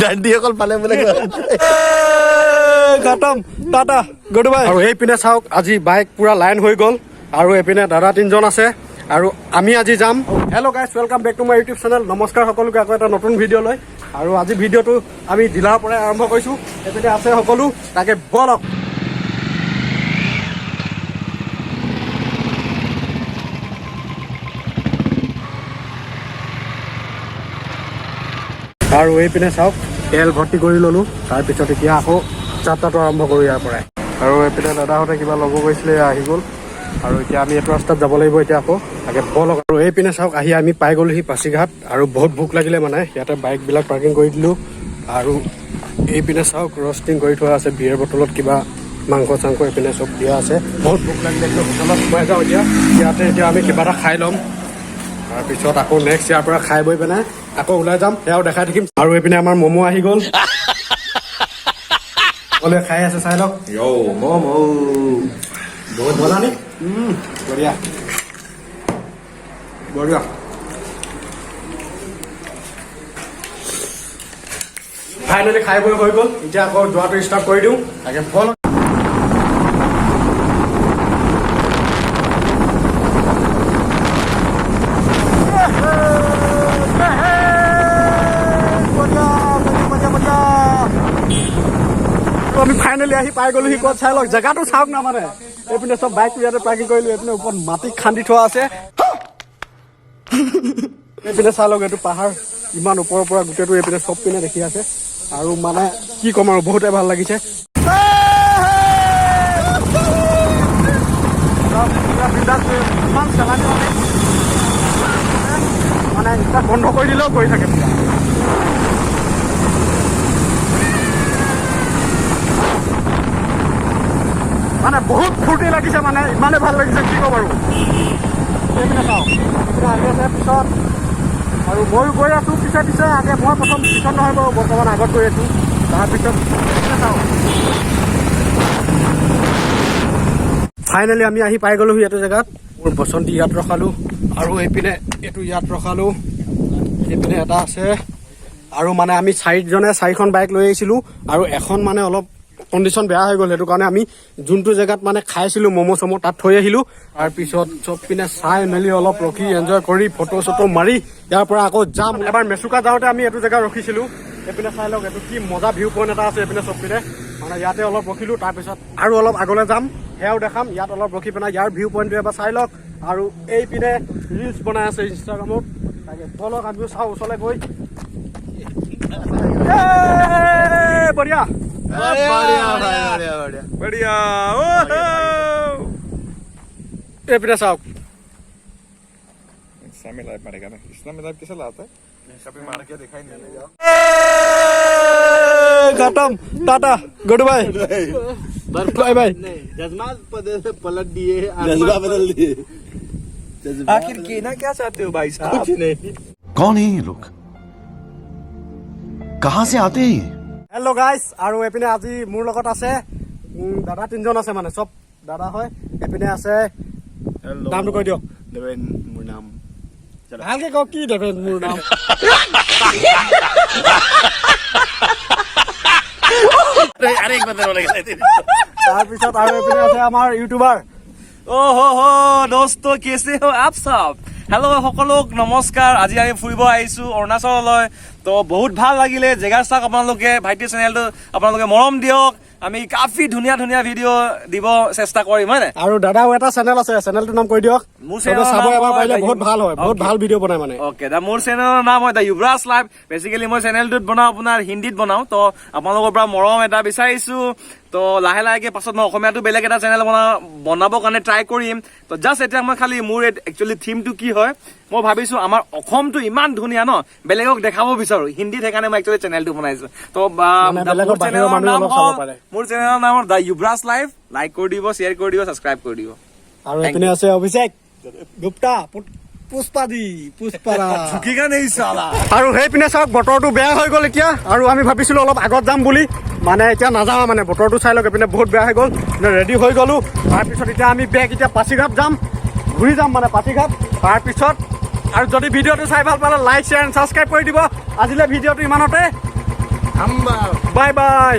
ডান্ডি অকল পালে বোলে খতম টাটা গুড বাই। আৰু এইপিনে চাওক আজি বাইক পুৰা লাইন হৈ গ'ল আৰু এইপিনে দাদা তিনিজন আছে আৰু আমি আজি যাম। Hello' guys, welcome back to my YouTube channel. নমস্কাৰ সকলোকে আকৌ এটা নতুন ভিডিঅ' লৈ। আৰু আজি ভিডিঅ'টো আমি জিলাৰ পৰাই আৰম্ভ কৰিছোঁ। এইপিনে আছে সকলো, তাকে বলক। আৰু এইপিনে চাওক তেল ভৰ্তি কৰি ল'লোঁ, তাৰপিছত এতিয়া আকৌ যাত্ৰাটো আৰম্ভ কৰোঁ ইয়াৰ পৰাই। আৰু এইপিনে দাদাহঁতে কিবা ল'ব গৈছিলে, আহি গ'ল। আৰু এতিয়া আমি এইটো ৰাস্তাত যাব লাগিব এতিয়া আকৌ, তাকে বলক। আৰু এইপিনে চাওক আহি আমি পাই গ'লোহি পাছিঘাট। আৰু বহুত ভোক লাগিলে মানে ইয়াতে বাইকবিলাক পাৰ্কিং কৰি দিলোঁ। আৰু এইপিনে চাওক ৰষ্টিং কৰি থোৱা আছে, বিয়েৰ বটলত কিবা মাংস চাংস এইপিনে চব দিয়া আছে। বহুত ভোক লাগিলে একদম হোটেলত সোমাই যাওঁ এতিয়া। ইয়াতে এতিয়া আমি কিবা এটা খাই ল'ম, তাৰপিছত আকৌ নেক্সট ইয়াৰ পৰা খাই বৈ পেলাই আকৌ ওলাই যাম, সেয়াও দেখাই থাকিম। আৰু এইপিনে আমাৰ ম'ম' আহি গ'ল, সকলোৱে খাই আছে, চাই লওক। বহুত বনা নি? বঢ়িয়া বঢ়িয়া। ফাইনেলি খাই বৈ হৈ গ'ল, এতিয়া আকৌ যোৱাটো ষ্টাৰ্ট কৰি দিওঁ, তাকে বল। আমি ফাইনেলি আহি পাই গ'লো, সি ক'ত চাই লওক, জেগাটো চাওক না। মানে এইপিনে চব বাইক ইয়াতে পাৰ্কিং কৰিলো, এইপিনে ওপৰত মাটি খান্দি থোৱা আছে। এইপিনে চাই লওক, এইটো পাহাৰ ইমান ওপৰৰ পৰা গোটেইটো এইপিনে চব পিনে দেখি আছে। আৰু মানে কি ক'ম আৰু, বহুতে ভাল লাগিছে। মানে ইনষ্টাত বন্ধ কৰি দিলেও কৰি থাকে। মানে বহুত ফূৰ্তি লাগিছে, মানে ইমানে ভাল লাগিছে কি ক'ম আৰু। এইপিনে চাওঁ, এইপিনে আহি আছে পিছত, আৰু ময়ো গৈ আছোঁ পিছে পিছে। আগে মই প্ৰথম পিছত নহয় বাৰু, বৰ্তমান আগত গৈ আছোঁ। তাৰপিছত এইপিনে চাওঁ, ফাইনেলি আমি আহি পাই গ'লোহি এইটো জেগাত। মোৰ বসন্তি ইয়াত ৰখালোঁ, আৰু এইপিনে এইটো ইয়াত ৰখালোঁ, এইপিনে এটা আছে। আৰু মানে আমি চাৰিখন বাইক লৈ আহিছিলোঁ, আৰু এখন মানে অলপ কণ্ডিশ্যন বেয়া হৈ গ'ল, সেইটো কাৰণে আমি যোনটো জেগাত মানে খাইছিলোঁ ম'ম' চম' তাত থৈ আহিলোঁ। তাৰপিছত চব পিনে চাই মেলি অলপ ৰখি এনজয় কৰি ফটো চটো মাৰি ইয়াৰ পৰা আকৌ যাম। এবাৰ মেচুকা যাওঁতে আমি এইটো জেগাত ৰখিছিলোঁ। এইপিনে চাই লওক, এইটো কি মজা ভিউ পইণ্ট এটা আছে এইপিনে চব পিনে। মানে ইয়াতে অলপ ৰখিলোঁ, তাৰপিছত আৰু অলপ আগলৈ যাম, সেয়াও দেখাম। ইয়াত অলপ ৰখি পেলাই ইয়াৰ ভিউ পইণ্টটো এবাৰ চাই লওক। আৰু এইপিনে ৰিলচ বনাই আছে ইনষ্টাগ্ৰামত, তাকে বলক আমিও চাওঁ ওচৰলৈ গৈ। বঢ়িয়া बढ़िया। एपिने साहब इंस्टा में लाइव मारेगा ना, इंस्टा में लाइव कैसे लाता है, कभी मार के दिखाई नहीं देगा। खत्म tata good bye bye bye. जज्बा पलट दिए, जज्बा बदल दिए। आखिर कहना क्या चाहते हो भाई साहब? कुछ नहीं। कौन है ये लोग, कहाँ से आते हैं? হেল্ল' গাইজ, আৰু এইপিনে আজি মোৰ লগত আছে দাদা তিনিজন আছে, মানে চব দাদা হয়। এইপিনে আছে, নামটো কৈ দিয়ক। देवेन মোৰ নাম। ভালকে কওক, কি দেৱেন মোৰ নাম? তাৰপিছত আৰু এইপিনে আছে আমাৰ ইউটিউবাৰ। हो दोस्तों, कैसे हो आप सब? হেল্ল' সকলোক নমস্কাৰ। আজি আমি ফুৰিব আহিছো অৰুণাচললৈ। তো বহুত ভাল লাগিলে, জেগা চাওক আপোনালোকে। ভাইটিৰ চেনেলটো আপোনালোকে মৰম দিয়ক, আমি কাফি ধুনীয়া ধুনীয়া ভিডিঅ' দিব চেষ্টা কৰিম, হয় নাই? আৰু দাদাও এটা চেনেল আছে, চেনেলটোৰ নাম কৈ দিয়ক। মোৰ চেনেলৰ চাব নাম এবাৰ পাৰিলে, হয় বহুত ভাল হয়, বহুত ভাল ভিডিঅ' বনাই মানে। অ'কে, মোৰ চেনেলৰ নাম হয় দ্য যুৱৰাজ লাইভ। বেচিকেলি মই চেনেলটোত বনাওঁ আপোনাৰ হিন্দীত বনাওঁ। তো আপোনালোকৰ পৰা মৰম এটা বিচাৰিছো। তো লাহে লাহেকে পাছত মই অসমীয়াটো বেলেগ এটা চেনেল বনাবৰ কাৰণে ট্ৰাই কৰিম। তো জাষ্ট এতিয়া মই খালি মোৰ একচুৱেলি থিমটো কি হয়, মই ভাবিছো আমাৰ অসমটো ইমান ধুনীয়া ন, বেলেগক দেখাব বিচাৰো হিন্দীত, সেইকাৰণে মই একচুৱেলি চেনেলটো বনাইছো। তো মোৰ চেনেলৰ নাম দ্য যুৱৰাজ লাইভ। লাইক কৰি দিব, শ্বেয়াৰ কৰি দিব, ছাবস্ক্ৰাইব কৰি দিব। আৰু এইপিনে আছে অভিষেক গুপ্তা, আৰু সেইপিনে চাওক বতৰটো বেয়া হৈ গ'ল এতিয়া, আৰু আমি ভাবিছিলো অলপ আগত যাম বুলি, মানে এতিয়া নাযাওঁ। মানে বতৰটো চাই লওক, এইপিনে বহুত বেয়া হৈ গ'ল, ৰেডি হৈ গ'লো। তাৰপিছত এতিয়া আমি বেগ এতিয়া পাছিঘাট যাম, ঘূৰি যাম মানে পাছিঘাট। তাৰপিছত আৰু যদি ভিডিঅ'টো চাই ভাল পালে লাইক শ্বেয়াৰ এণ্ড ছাবস্ক্ৰাইব কৰি দিব। আজিলৈ ভিডিঅ'টো ইমানতে, বাই বাই